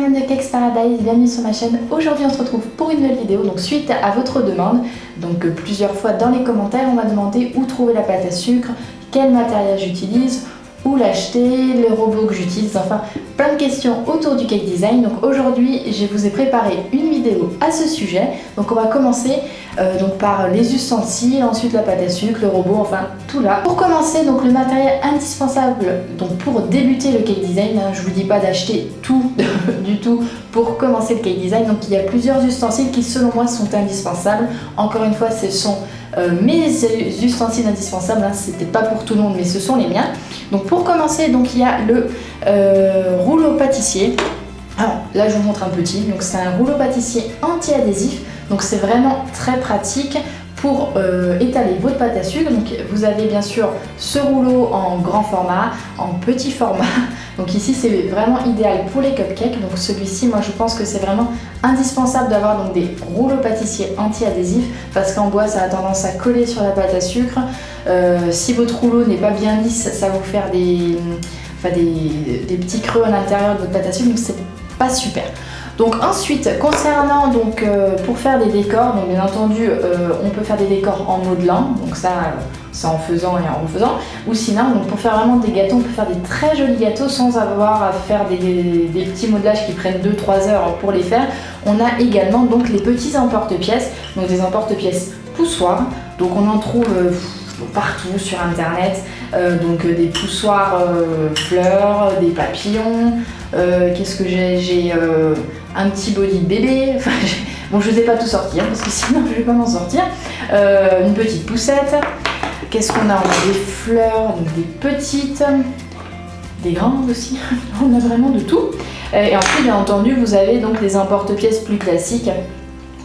Marianne de Cakes Paradise, bienvenue sur ma chaîne. Aujourd'hui on se retrouve pour une nouvelle vidéo, donc suite à votre demande. Donc plusieurs fois dans les commentaires on m'a demandé où trouver la pâte à sucre, quel matériel j'utilise, où l'acheter, le robot que j'utilise, enfin plein de questions autour du cake design. Donc aujourd'hui je vous ai préparé une vidéo à ce sujet. Donc on va commencer par les ustensiles, ensuite la pâte à sucre, le robot, enfin tout là. Pour commencer, donc le matériel indispensable donc pour débuter le cake design, je vous dis pas d'acheter tout du tout pour commencer le cake design. Donc il y a plusieurs ustensiles qui selon moi sont indispensables. Encore une fois, ce sont mes ustensiles indispensables, hein. C'était pas pour tout le monde mais ce sont les miens. Donc pour commencer, donc il y a le rouleau pâtissier. Alors là je vous montre un petit, donc c'est un rouleau pâtissier anti-adhésif, donc c'est vraiment très pratique pour étaler votre pâte à sucre. Donc vous avez bien sûr ce rouleau en grand format, en petit format. Donc ici c'est vraiment idéal pour les cupcakes. Donc celui-ci, moi je pense que c'est vraiment indispensable d'avoir donc des rouleaux pâtissiers anti-adhésifs, parce qu'en bois ça a tendance à coller sur la pâte à sucre. Si votre rouleau n'est pas bien lisse, ça va vous faire des petits creux à l'intérieur de votre pâte à sucre, donc c'est pas super. Donc ensuite, concernant pour faire des décors, donc bien entendu on peut faire des décors en modelant, donc ça c'est en faisant et en refaisant, ou sinon donc pour faire vraiment des gâteaux, on peut faire des très jolis gâteaux sans avoir à faire des petits modelages qui prennent 2-3 heures pour les faire. On a également donc les petits emporte-pièces, donc des emporte-pièces poussoirs, donc on en trouve partout sur internet, donc des poussoirs fleurs, des papillons, qu'est-ce que j'ai un petit body de bébé, enfin, bon je ne vais pas tout sortir parce que sinon je ne vais pas m'en sortir, une petite poussette, qu'est-ce qu'on a? On a des fleurs, donc des petites, des grandes aussi, on a vraiment de tout. Et ensuite bien entendu vous avez donc des emporte-pièces plus classiques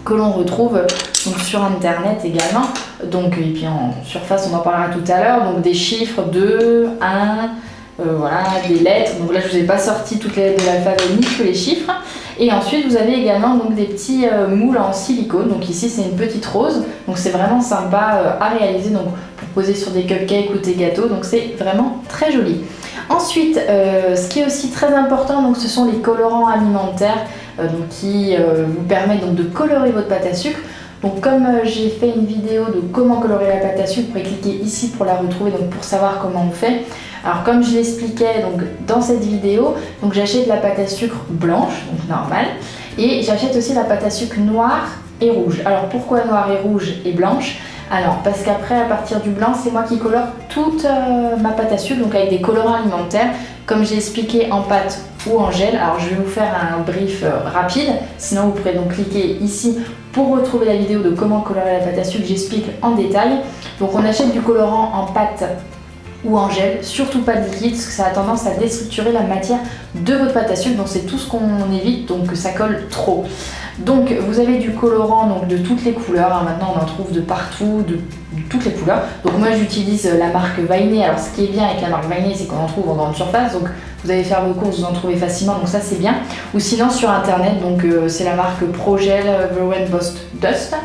que l'on retrouve donc sur internet également, donc, et puis en surface on en parlera tout à l'heure, donc des chiffres 2, 1, voilà, des lettres, donc là je vous ai pas sorti toutes les lettres de l'alphabet ni que les chiffres. Et ensuite vous avez également donc des petits moules en silicone, donc ici c'est une petite rose, donc c'est vraiment sympa à réaliser donc pour poser sur des cupcakes ou des gâteaux, donc c'est vraiment très joli. Ensuite ce qui est aussi très important, donc ce sont les colorants alimentaires donc qui vous permettent donc de colorer votre pâte à sucre. Donc comme j'ai fait une vidéo de comment colorer la pâte à sucre, vous pouvez cliquer ici pour la retrouver, donc pour savoir comment on fait. Alors comme je l'expliquais donc dans cette vidéo, donc j'achète la pâte à sucre blanche, donc normale, et j'achète aussi la pâte à sucre noire et rouge. Alors pourquoi noire et rouge et blanche? Alors parce qu'après à partir du blanc c'est moi qui colore toute ma pâte à sucre, donc avec des colorants alimentaires comme j'ai expliqué en pâte ou en gel. Alors je vais vous faire un brief rapide, sinon vous pourrez donc cliquer ici pour retrouver la vidéo de comment colorer la pâte à sucre, j'explique en détail. Donc on achète du colorant en pâte ou en gel, surtout pas de liquide parce que ça a tendance à déstructurer la matière de votre pâte à sucre, donc c'est tout ce qu'on évite, donc que ça colle trop. Donc vous avez du colorant donc de toutes les couleurs, hein. Maintenant on en trouve de partout, de toutes les couleurs. Donc moi j'utilise la marque Vainé. Alors ce qui est bien avec la marque Vainé, c'est qu'on en trouve en grande surface, donc vous allez faire vos courses, vous en trouvez facilement, donc ça c'est bien. Ou sinon sur internet, donc c'est la marque Progel Embossed Dust.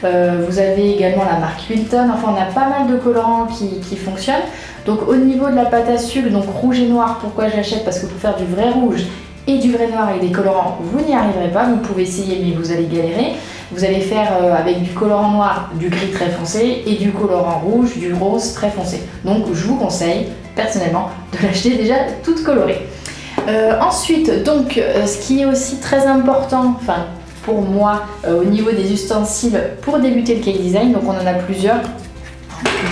Vous avez également la marque Wilton, enfin on a pas mal de colorants qui fonctionnent. Donc au niveau de la pâte à sucre, donc rouge et noir, pourquoi j'achète? Parce que pour faire du vrai rouge et du vrai noir avec des colorants, vous n'y arriverez pas, vous pouvez essayer mais vous allez galérer. Vous allez faire avec du colorant noir, du gris très foncé et du colorant rouge, du rose très foncé. Donc je vous conseille personnellement de l'acheter déjà toute colorée. Ensuite, donc ce qui est aussi très important, enfin pour moi au niveau des ustensiles pour débuter le cake design, donc on en a plusieurs,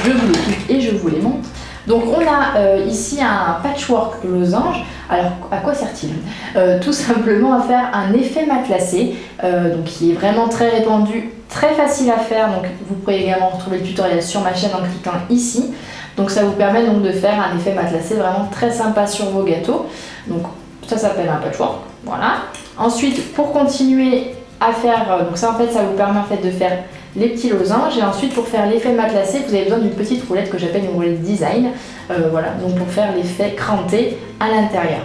je vous les clique et je vous les montre. Donc on a ici un patchwork losange. Alors à quoi sert-il? Tout simplement à faire un effet matelassé, donc qui est vraiment très répandu, très facile à faire. Donc vous pourrez également retrouver le tutoriel sur ma chaîne en cliquant ici. Donc ça vous permet donc de faire un effet matelassé vraiment très sympa sur vos gâteaux. Donc ça s'appelle un patchwork, voilà. Ensuite pour continuer à faire, donc ça en fait ça vous permet en fait de faire les petits losanges, et ensuite pour faire l'effet matelassé vous avez besoin d'une petite roulette que j'appelle une roulette design, voilà, donc pour faire l'effet cranté à l'intérieur.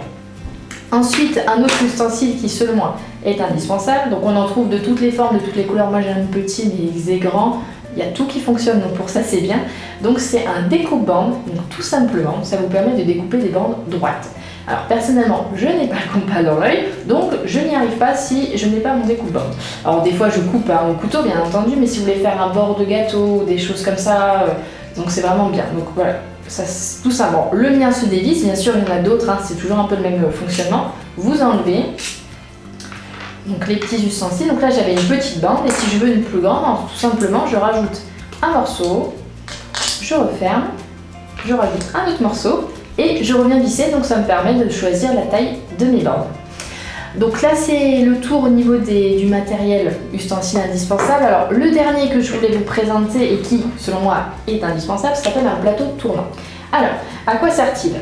Ensuite un autre ustensile qui selon moi est indispensable, donc on en trouve de toutes les formes, de toutes les couleurs. Moi j'ai un petit mais il est grand, il y a tout qui fonctionne, donc pour ça c'est bien. Donc c'est un découpe-bande, donc tout simplement ça vous permet de découper des bandes droites. Alors personnellement, je n'ai pas le compas dans l'œil, donc je n'y arrive pas si je n'ai pas mon découpe-bande. Alors des fois je coupe au couteau bien entendu, mais si vous voulez faire un bord de gâteau ou des choses comme ça, donc c'est vraiment bien. Donc voilà, ça, tout ça. Bon, le mien se dévisse, bien sûr il y en a d'autres, hein, c'est toujours un peu le même fonctionnement. Vous enlevez donc les petits ustensiles. Donc là j'avais une petite bande et si je veux une plus grande, alors, tout simplement je rajoute un morceau, je referme, je rajoute un autre morceau et je reviens visser, donc ça me permet de choisir la taille de mes bandes. Donc là c'est le tour au niveau du matériel ustensile indispensable. Alors le dernier que je voulais vous présenter et qui selon moi est indispensable s'appelle un plateau tournant. Alors à quoi sert-il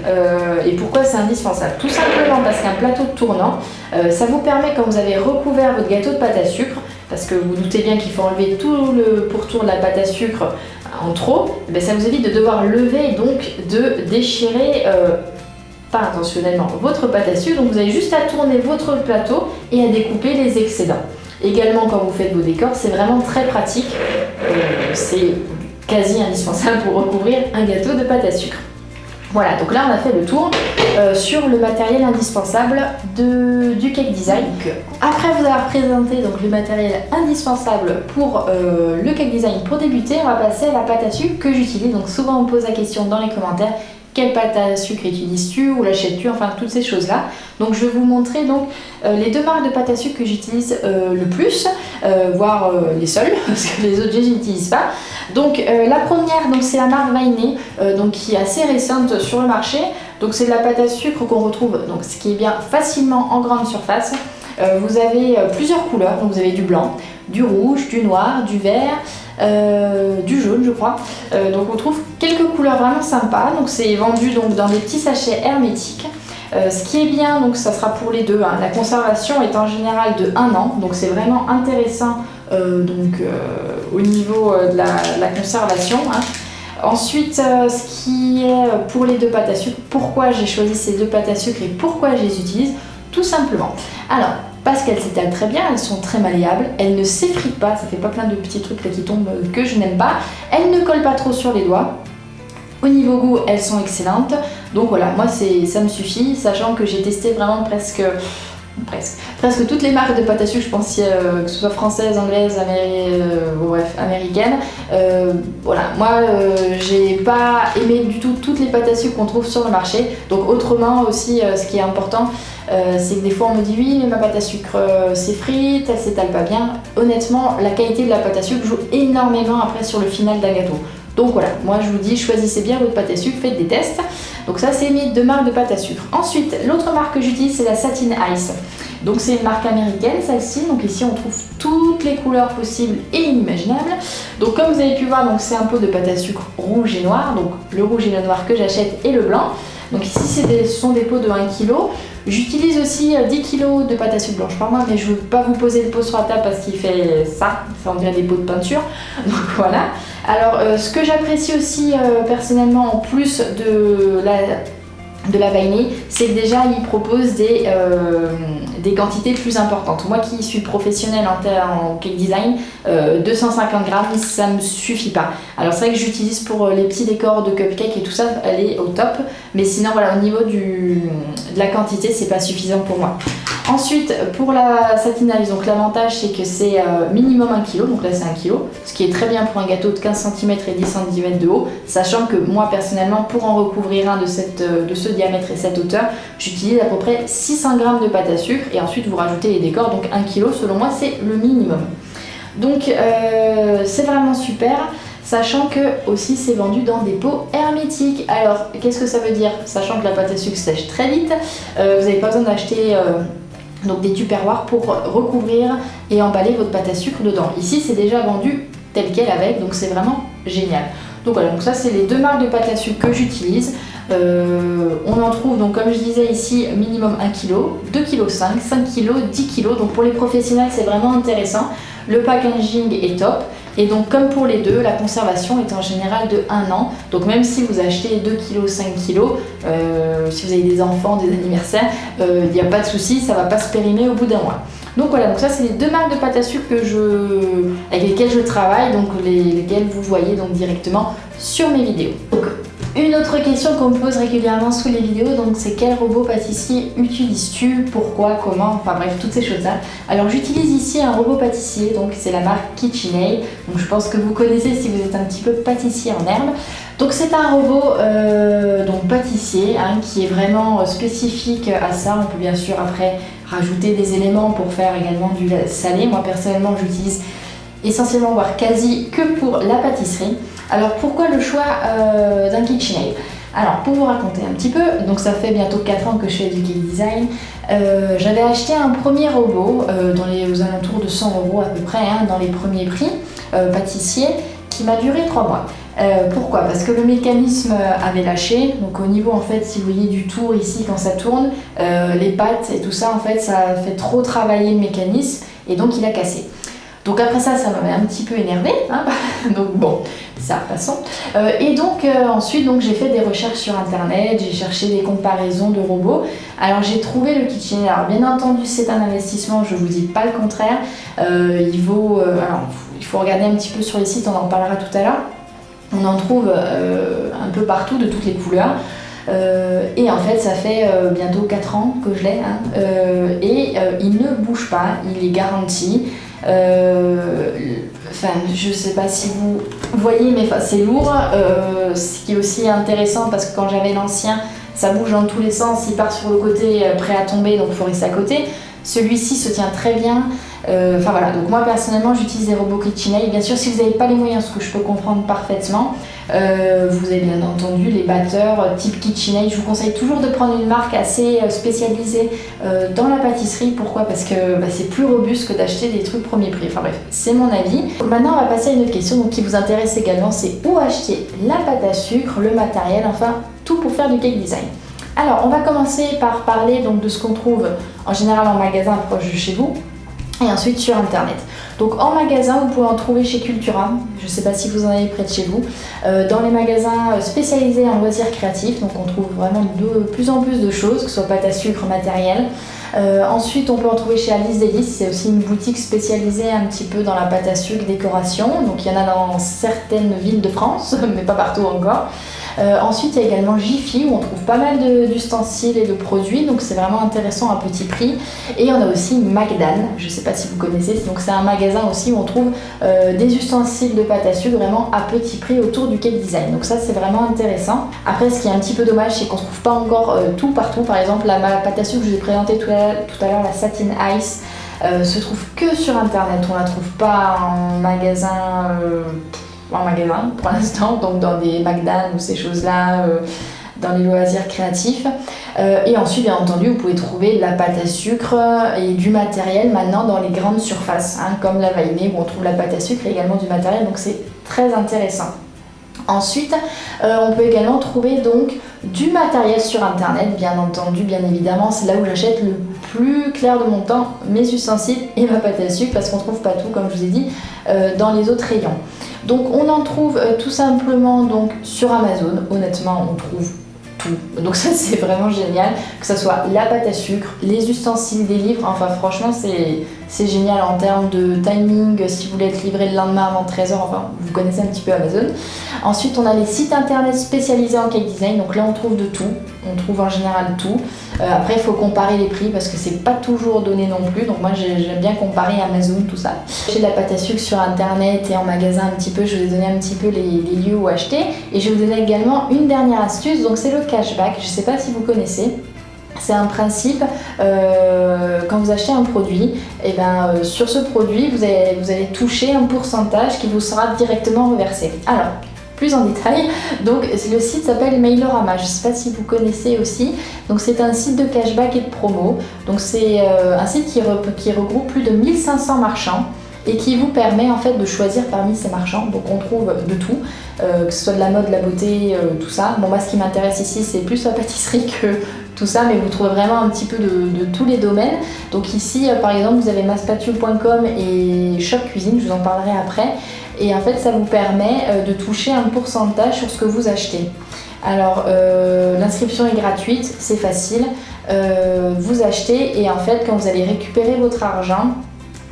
et pourquoi c'est indispensable? Tout simplement parce qu'un plateau tournant ça vous permet, quand vous avez recouvert votre gâteau de pâte à sucre, parce que vous doutez bien qu'il faut enlever tout le pourtour de la pâte à sucre en trop, et bien ça vous évite de devoir lever et donc de déchirer pas intentionnellement votre pâte à sucre. Donc vous avez juste à tourner votre plateau et à découper les excédents. Également quand vous faites vos décors, c'est vraiment très pratique, c'est quasi indispensable pour recouvrir un gâteau de pâte à sucre. Voilà, donc là on a fait le tour sur le matériel indispensable du cake design. Après vous avoir présenté donc le matériel indispensable pour le cake design pour débuter, on va passer à la pâte à sucre que j'utilise. Donc souvent on me pose la question dans les commentaires, quelle pâte à sucre utilises-tu, ou l'achètes-tu, enfin toutes ces choses là. Donc je vais vous montrer donc les deux marques de pâte à sucre que j'utilise le plus, voire les seules, parce que les autres je les utilise pas. Donc la première, donc c'est la marque Vainé, donc qui est assez récente sur le marché. Donc c'est de la pâte à sucre qu'on retrouve, donc ce qui est bien facilement en grande surface. Vous avez plusieurs couleurs, donc vous avez du blanc, du rouge, du noir, du vert, du jaune je crois. Donc on trouve quelques couleurs vraiment sympas. Donc c'est vendu donc dans des petits sachets hermétiques. Ce qui est bien, donc ça sera pour les deux, hein. La conservation est en général de 1 an, donc c'est vraiment intéressant au niveau de la conservation, hein. Ensuite, ce qui est pour les deux pâtes à sucre, pourquoi j'ai choisi ces deux pâtes à sucre et pourquoi je les utilise, tout simplement. Alors, parce qu'elles s'étalent très bien, elles sont très malléables, elles ne s'effritent pas, ça fait pas plein de petits trucs là qui tombent que je n'aime pas, elles ne collent pas trop sur les doigts. Au niveau goût, elles sont excellentes. Donc voilà, moi ça me suffit, sachant que j'ai testé vraiment presque toutes les marques de pâte à sucre, je pense, que ce soit française, anglaise, américaine. Voilà, moi j'ai pas aimé du tout toutes les pâtes à sucre qu'on trouve sur le marché. Donc autrement aussi, ce qui est important, c'est que des fois on me dit oui mais ma pâte à sucre s'effrite, elle s'étale pas bien. Honnêtement, la qualité de la pâte à sucre joue énormément après sur le final d'un gâteau. Donc voilà, moi je vous dis, choisissez bien votre pâte à sucre, faites des tests. Donc ça c'est mes deux marques de pâte à sucre. Ensuite, l'autre marque que j'utilise c'est la Satin Ice. Donc c'est une marque américaine celle-ci. Donc ici on trouve toutes les couleurs possibles et inimaginables. Donc comme vous avez pu voir, donc c'est un pot de pâte à sucre rouge et noir. Donc le rouge et le noir que j'achète et le blanc. Donc ici ce sont des pots de 1 kg. J'utilise aussi 10 kg de pâte à sucre blanche par mois, mais je ne veux pas vous poser le pot sur la table parce qu'il fait ça on dirait des pots de peinture. Donc voilà. Alors ce que j'apprécie aussi personnellement en plus de la Vainé, c'est que déjà il propose des quantités plus importantes. Moi qui suis professionnelle en cake design, 250 grammes ça me suffit pas. Alors c'est vrai que j'utilise pour les petits décors de cupcake et tout ça, elle est au top, mais sinon voilà, au niveau de la quantité c'est pas suffisant pour moi. Ensuite, pour la Satin Ice, donc l'avantage c'est que c'est minimum 1 kg, donc là c'est 1 kg, ce qui est très bien pour un gâteau de 15 cm et 10 cm de haut, sachant que moi personnellement, pour en recouvrir un de ce diamètre et cette hauteur, j'utilise à peu près 600 g de pâte à sucre et ensuite vous rajoutez les décors, donc 1 kg selon moi c'est le minimum. Donc c'est vraiment super. Sachant que aussi c'est vendu dans des pots hermétiques. Alors qu'est-ce que ça veut dire? Sachant que la pâte à sucre sèche très vite, vous n'avez pas besoin d'acheter donc des tupperwares pour recouvrir et emballer votre pâte à sucre dedans. Ici c'est déjà vendu tel quel avec, donc c'est vraiment génial. Donc voilà, donc ça c'est les deux marques de pâte à sucre que j'utilise. On en trouve donc comme je disais ici minimum 1 kg, 2 kg 5 kg, 10 kg. Donc pour les professionnels c'est vraiment intéressant. Le packaging est top. Et donc comme pour les deux, la conservation est en général de 1 an. Donc même si vous achetez 2 kg, 5 kg, si vous avez des enfants, des anniversaires, il n'y a pas de souci, ça ne va pas se périmer au bout d'un mois. Donc voilà, donc ça c'est les deux marques de pâte à sucre avec lesquelles je travaille, donc lesquelles vous voyez donc directement sur mes vidéos. Donc Une autre question qu'on me pose régulièrement sous les vidéos, donc c'est quel robot pâtissier utilises-tu, pourquoi, comment, enfin bref, toutes ces choses-là. Alors j'utilise ici un robot pâtissier, donc c'est la marque KitchenAid, donc je pense que vous connaissez si vous êtes un petit peu pâtissier en herbe. Donc c'est un robot donc pâtissier qui est vraiment spécifique à ça. On peut bien sûr après rajouter des éléments pour faire également du salé. Moi personnellement j'utilise essentiellement, voire quasi, que pour la pâtisserie. Alors pourquoi le choix d'un KitchenAid? Alors pour vous raconter un petit peu, donc ça fait bientôt 4 ans que je fais du cake design. J'avais acheté un premier robot aux alentours de 100 € à peu près, dans les premiers prix pâtissiers, qui m'a duré 3 mois. Pourquoi? Parce que le mécanisme avait lâché, donc au niveau en fait, si vous voyez du tour ici quand ça tourne, les pattes et tout ça en fait, ça fait trop travailler le mécanisme et donc il a cassé. Donc après ça m'avait un petit peu énervé, donc bon, ça passons. Et donc ensuite donc, j'ai fait des recherches sur internet, j'ai cherché des comparaisons de robots. Alors j'ai trouvé le KitchenAid, alors bien entendu c'est un investissement, je vous dis pas le contraire. Il faut regarder un petit peu sur les sites, on en parlera tout à l'heure. On en trouve un peu partout, de toutes les couleurs. Et en fait ça fait bientôt 4 ans que je l'ai, il ne bouge pas, il est garanti. Je sais pas si vous voyez, mais c'est lourd. Ce qui est aussi intéressant, parce que quand j'avais l'ancien, ça bouge dans tous les sens, il part sur le côté prêt à tomber, donc il faut rester à côté. Celui-ci se tient très bien. Voilà, donc moi personnellement j'utilise des robots KitchenAid. Bien sûr, si vous n'avez pas les moyens, ce que je peux comprendre parfaitement, vous avez bien entendu les batteurs type KitchenAid. Je vous conseille toujours de prendre une marque assez spécialisée dans la pâtisserie. Pourquoi? Parce que c'est plus robuste que d'acheter des trucs premier prix. Enfin bref, c'est mon avis. Maintenant on va passer à une autre question donc, qui vous intéresse également, c'est où acheter la pâte à sucre, le matériel, enfin tout pour faire du cake design. Alors on va commencer par parler donc, de ce qu'on trouve en général en magasin proche de chez vous, et ensuite sur internet. Donc en magasin, vous pouvez en trouver chez Cultura, je ne sais pas si vous en avez près de chez vous, dans les magasins spécialisés en loisirs créatifs, donc on trouve vraiment de plus en plus de choses, que ce soit pâte à sucre, matériel. Ensuite on peut en trouver chez Alice Délices, c'est aussi une boutique spécialisée un petit peu dans la pâte à sucre, décoration, donc il y en a dans certaines villes de France, mais pas partout encore. Ensuite il y a également Jiffy où on trouve pas mal d'ustensiles et de produits, donc c'est vraiment intéressant à petit prix. Et on a aussi Magdan, je ne sais pas si vous connaissez, donc c'est un magasin aussi où on trouve des ustensiles de pâte à sucre vraiment à petit prix autour du cake design, donc ça c'est vraiment intéressant. Après ce qui est un petit peu dommage, c'est qu'on ne trouve pas encore tout partout. Par exemple la pâte à sucre que je vous ai présentée tout à l'heure, la Satin Ice, se trouve que sur internet, on la trouve pas en magasin pour l'instant, donc dans des Magdan ou ces choses-là, dans les loisirs créatifs. Et ensuite, bien entendu, vous pouvez trouver de la pâte à sucre et du matériel maintenant dans les grandes surfaces, comme la Vailné où on trouve la pâte à sucre et également du matériel, donc c'est très intéressant. Ensuite, on peut également trouver donc du matériel sur internet, bien entendu, bien évidemment, c'est là où j'achète le plus clair de mon temps, mes ustensiles et ma pâte à sucre, parce qu'on ne trouve pas tout, comme je vous ai dit, dans les autres rayons. Donc on en trouve tout simplement donc, sur Amazon, honnêtement on trouve tout, donc ça c'est vraiment génial, que ce soit la pâte à sucre, les ustensiles des livres, enfin franchement c'est génial en termes de timing, si vous voulez être livré le lendemain avant 13 h, enfin vous connaissez un petit peu Amazon. Ensuite on a les sites internet spécialisés en cake design, donc là on trouve de tout, on trouve en général tout. Après il faut comparer les prix parce que c'est pas toujours donné non plus, donc moi j'aime bien comparer Amazon, tout ça. J'ai de la pâte à sucre sur internet et en magasin un petit peu, je vous ai donné un petit peu les lieux où acheter, et je vais vous donner également une dernière astuce, donc c'est le cashback, je sais pas si vous connaissez. C'est un principe, quand vous achetez un produit, sur ce produit vous allez toucher un pourcentage qui vous sera directement reversé. Alors, plus en détail, donc le site s'appelle Mailorama, je ne sais pas si vous connaissez aussi, donc c'est un site de cashback et de promo, donc c'est un site qui regroupe plus de 1500 marchands et qui vous permet en fait de choisir parmi ces marchands, donc on trouve de tout, que ce soit de la mode, de la beauté, tout ça. Bon moi ce qui m'intéresse ici c'est plus la pâtisserie que tout ça, mais vous trouvez vraiment un petit peu de tous les domaines. Donc ici par exemple vous avez maspatule.com et Shop Cuisine, je vous en parlerai après. Et en fait ça vous permet de toucher un pourcentage sur ce que vous achetez. Alors l'inscription est gratuite, c'est facile, vous achetez et en fait quand vous allez récupérer votre argent,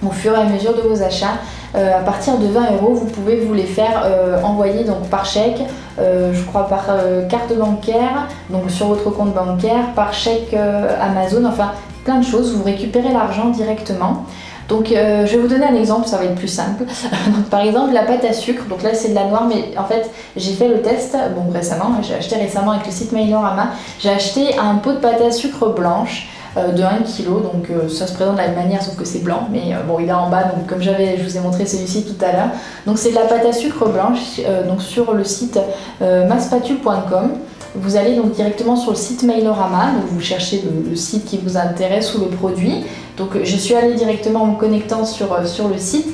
au fur et à mesure de vos achats. À partir de 20 €, vous pouvez vous les faire envoyer donc par chèque, je crois par carte bancaire, donc sur votre compte bancaire, par chèque Amazon, enfin plein de choses, vous récupérez l'argent directement. Donc je vais vous donner un exemple, ça va être plus simple. Donc, par exemple la pâte à sucre, donc là c'est de la noire, mais en fait j'ai fait le test récemment, j'ai acheté récemment avec le site Mailorama, j'ai acheté un pot de pâte à sucre blanche de 1 kg, donc ça se présente de la même manière sauf que c'est blanc, mais bon il est en bas, donc comme je vous ai montré celui-ci tout à l'heure. Donc c'est de la pâte à sucre blanche, donc sur le site maspatule.com. Vous allez donc directement sur le site Mailorama, donc vous cherchez le site qui vous intéresse ou le produit. Donc je suis allée directement en me connectant sur le site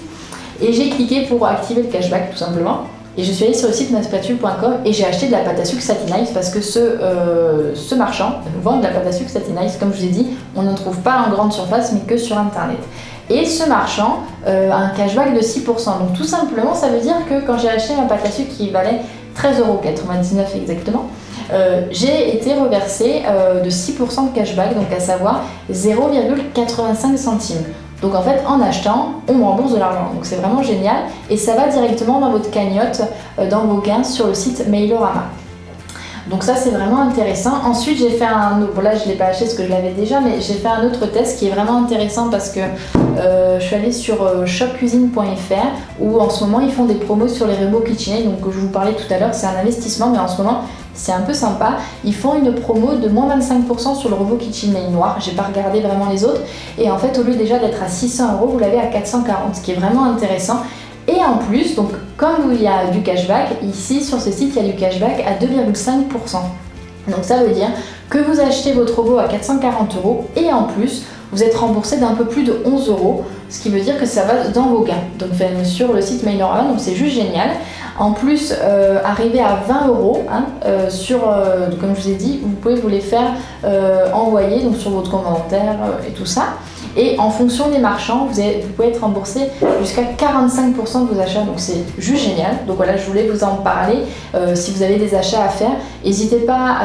et j'ai cliqué pour activer le cashback tout simplement. Et je suis allée sur le site maspatule.com et j'ai acheté de la pâte à sucre Satin Ice parce que ce marchand vend de la pâte à sucre Satin Ice. Comme je vous ai dit, on n'en trouve pas en grande surface mais que sur internet. Et ce marchand a un cashback de 6%. Donc tout simplement, ça veut dire que quand j'ai acheté ma pâte à sucre qui valait 13,99 € exactement, j'ai été reversée de 6% de cashback, donc à savoir 0,85 centimes. Donc en fait, en achetant, on me rembourse de l'argent. Donc c'est vraiment génial et ça va directement dans votre cagnotte, dans vos gains sur le site Mailorama. Donc ça c'est vraiment intéressant. Ensuite j'ai fait là je ne l'ai pas acheté parce que je l'avais déjà, mais j'ai fait un autre test qui est vraiment intéressant parce que je suis allée sur shopcuisine.fr où en ce moment ils font des promos sur les robots KitchenAid. Donc je vous parlais tout à l'heure, c'est un investissement mais en ce moment c'est un peu sympa. Ils font une promo de moins 25% sur le robot KitchenAid noir. J'ai pas regardé vraiment les autres et en fait au lieu déjà d'être à 600 €, vous l'avez à 440, ce qui est vraiment intéressant. Et en plus, donc comme il y a du cashback, ici sur ce site il y a du cashback à 2,5%. Donc ça veut dire que vous achetez votre robot à 440 € et en plus vous êtes remboursé d'un peu plus de 11 €, ce qui veut dire que ça va dans vos gains. Donc sur le site Mailorama, donc c'est juste génial. En plus, arrivé à 20 €, comme je vous ai dit, vous pouvez vous les faire envoyer donc sur votre compte bancaire et tout ça. Et en fonction des marchands, vous pouvez être remboursé jusqu'à 45% de vos achats, donc c'est juste génial. Donc voilà, je voulais vous en parler. Si vous avez des achats à faire, n'hésitez pas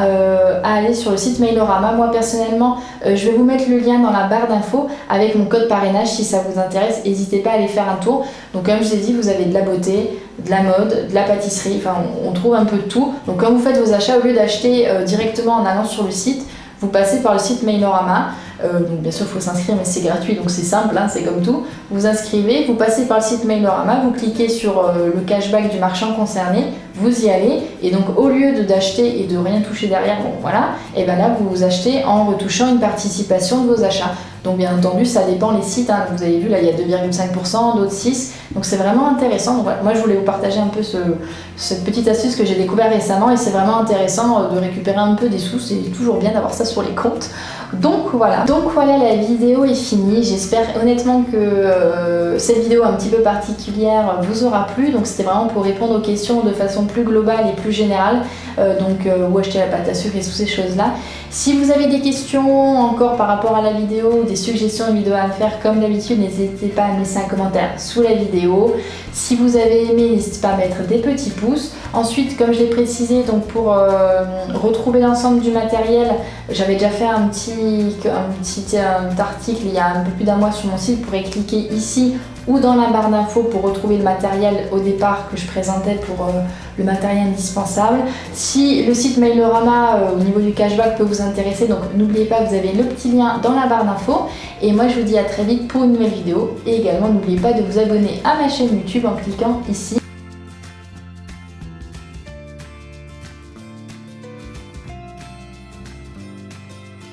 à aller sur le site Mailorama. Moi personnellement, je vais vous mettre le lien dans la barre d'infos avec mon code parrainage si ça vous intéresse. N'hésitez pas à aller faire un tour. Donc comme je vous ai dit, vous avez de la beauté, de la mode, de la pâtisserie, enfin on trouve un peu de tout. Donc quand vous faites vos achats, au lieu d'acheter directement en allant sur le site, vous passez par le site Mailorama. Donc bien sûr il faut s'inscrire mais c'est gratuit donc c'est simple, c'est comme tout. Vous inscrivez, vous passez par le site Mailorama, vous cliquez sur le cashback du marchand concerné, vous y allez et donc au lieu d'acheter et de rien toucher derrière, et ben là vous achetez en retouchant une participation de vos achats. Donc bien entendu ça dépend les sites, vous avez vu là il y a 2,5%, d'autres 6%, donc c'est vraiment intéressant. Donc, voilà, moi je voulais vous partager un peu cette petite astuce que j'ai découvert récemment et c'est vraiment intéressant de récupérer un peu des sous, c'est toujours bien d'avoir ça sur les comptes. Donc voilà, la vidéo est finie. J'espère honnêtement que cette vidéo un petit peu particulière vous aura plu. Donc c'était vraiment pour répondre aux questions de façon plus globale et plus générale. Où acheter la pâte à sucre et toutes ces choses-là. Si vous avez des questions encore par rapport à la vidéo ou des suggestions de vidéos à me faire, comme d'habitude, n'hésitez pas à me laisser un commentaire sous la vidéo. Si vous avez aimé, n'hésitez pas à mettre des petits pouces. Ensuite, comme je l'ai précisé, donc pour retrouver l'ensemble du matériel, j'avais déjà fait un petit article il y a un peu plus d'un mois sur mon site. Vous pourrez cliquer ici ou dans la barre d'infos pour retrouver le matériel au départ que je présentais pour le matériel indispensable. Si le site Mailorama au niveau du cashback peut vous intéresser, donc n'oubliez pas, vous avez le petit lien dans la barre d'infos. Et moi je vous dis à très vite pour une nouvelle vidéo. Et également n'oubliez pas de vous abonner à ma chaîne YouTube en cliquant ici